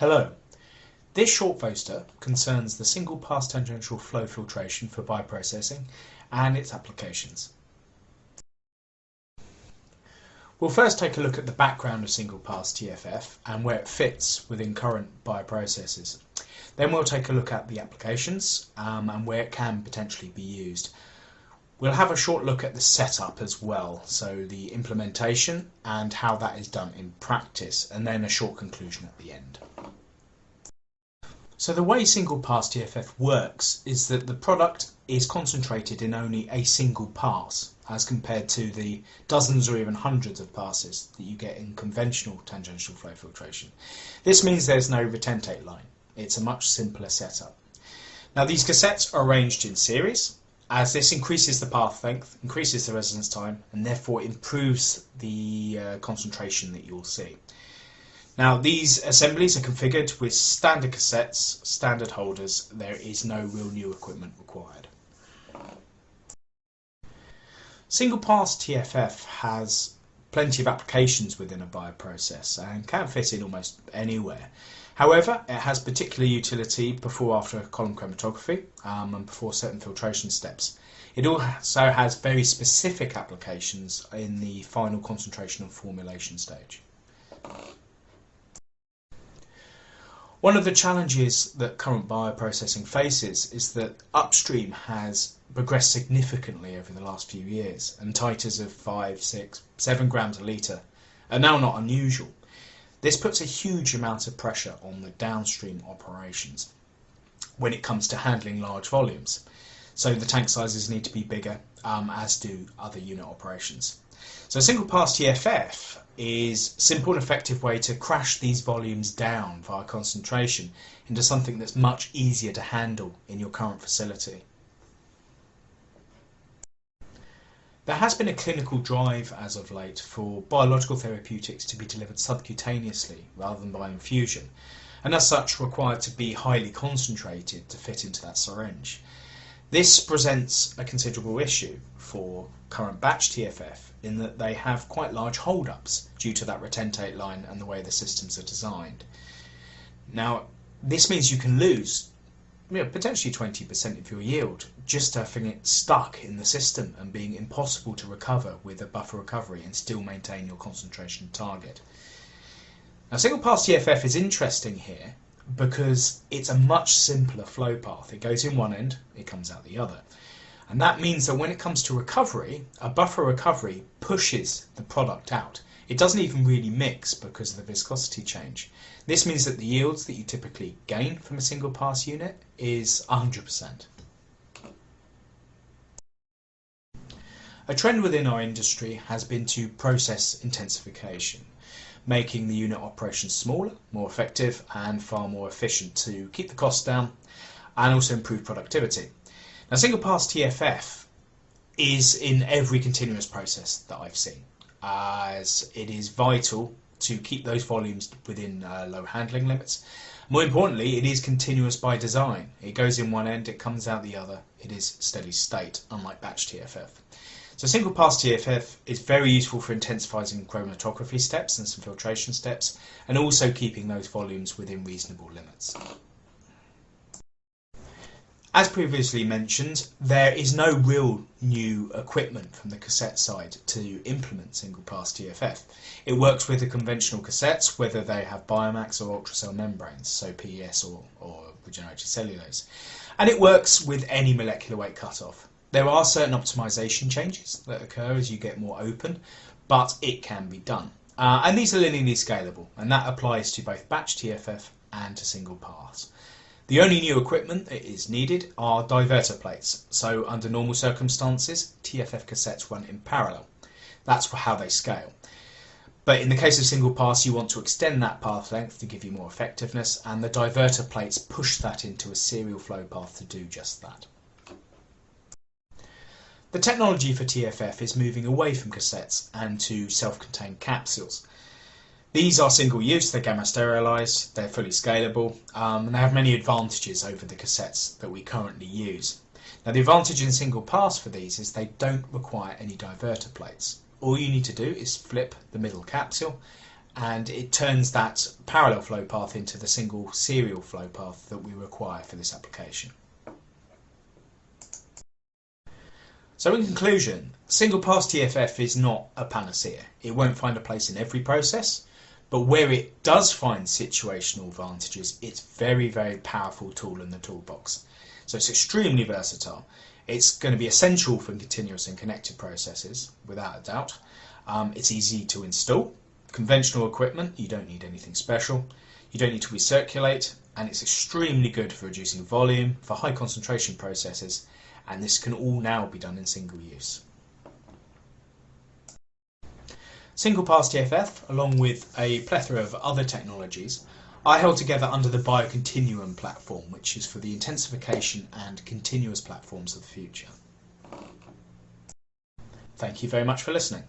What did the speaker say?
Hello. This short poster concerns the single-pass tangential flow filtration for bioprocessing and its applications. We'll first take a look at the background of single-pass TFF and where it fits within current bioprocesses. Then we'll take a look at the applications and where it can potentially be used. We'll have a short look at the setup as well, so the implementation and how that is done in practice, and then a short conclusion at the end. So the way single-pass TFF works is that the product is concentrated in only a single pass, as compared to the dozens or even hundreds of passes that you get in conventional tangential flow filtration. This means there's no retentate line. It's a much simpler setup. Now these cassettes are arranged in series, as this increases the path length, increases the residence time, and therefore improves the concentration that you'll see. Now these assemblies are configured with standard cassettes, standard holders. There is no real new equipment required. Single pass TFF has plenty of applications within a bioprocess and can fit in almost anywhere. However, it has particular utility before/after column chromatography and before certain filtration steps. It also has very specific applications in the final concentration and formulation stage. One of the challenges that current bioprocessing faces is that upstream has progressed significantly over the last few years, and titers of 5, 6, 7 grams a litre are now not unusual. This puts a huge amount of pressure on the downstream operations when it comes to handling large volumes. So the tank sizes need to be bigger, as do other unit operations. So single pass TFF is a simple and effective way to crash these volumes down via concentration into something that's much easier to handle in your current facility. There has been a clinical drive as of late for biological therapeutics to be delivered subcutaneously rather than by infusion, and as such required to be highly concentrated to fit into that syringe. This presents a considerable issue for current batch TFF in that they have quite large hold-ups due to that retentate line and the way the systems are designed. Now, this means you can lose potentially 20% of your yield just having it stuck in the system and being impossible to recover with a buffer recovery and still maintain your concentration target. Now, single pass TFF is interesting here because it's a much simpler flow path. It goes in one end, it comes out the other. And that means that when it comes to recovery, a buffer recovery pushes the product out. It doesn't even really mix because of the viscosity change. This means that the yields that you typically gain from a single pass unit is 100%. A trend within our industry has been to process intensification, making the unit operations smaller, more effective and far more efficient to keep the costs down and also improve productivity. Now, single pass TFF is in every continuous process that I've seen, as it is vital to keep those volumes within low handling limits. More importantly, it is continuous by design. It goes in one end, it comes out the other. It is steady state, unlike batch TFF. So single pass TFF is very useful for intensifying chromatography steps and some filtration steps, and also keeping those volumes within reasonable limits. As previously mentioned, there is no real new equipment from the cassette side to implement single pass TFF. It works with the conventional cassettes, whether they have biomax or ultracell membranes, so PES or regenerated cellulose. And it works with any molecular weight cutoff. There are certain optimization changes that occur as you get more open, but it can be done. And these are linearly scalable, and that applies to both batch TFF and to single pass. The only new equipment that is needed are diverter plates. So under normal circumstances, TFF cassettes run in parallel. That's how they scale. But in the case of single pass, you want to extend that path length to give you more effectiveness, and the diverter plates push that into a serial flow path to do just that. The technology for TFF is moving away from cassettes and to self-contained capsules. These are single use, they're gamma sterilised, they're fully scalable, and they have many advantages over the cassettes that we currently use. Now, the advantage in single pass for these is they don't require any diverter plates. All you need to do is flip the middle capsule and it turns that parallel flow path into the single serial flow path that we require for this application. So in conclusion, single pass TFF is not a panacea. It won't find a place in every process, but where it does find situational advantages, it's a very, very powerful tool in the toolbox. So it's extremely versatile. It's going to be essential for continuous and connected processes, without a doubt. It's easy to install. Conventional equipment, you don't need anything special. You don't need to recirculate, and it's extremely good for reducing volume for high concentration processes, and this can all now be done in single use. Single pass TFF, along with a plethora of other technologies, are held together under the biocontinuum platform, which is for the intensification and continuous platforms of the future. Thank you very much for listening.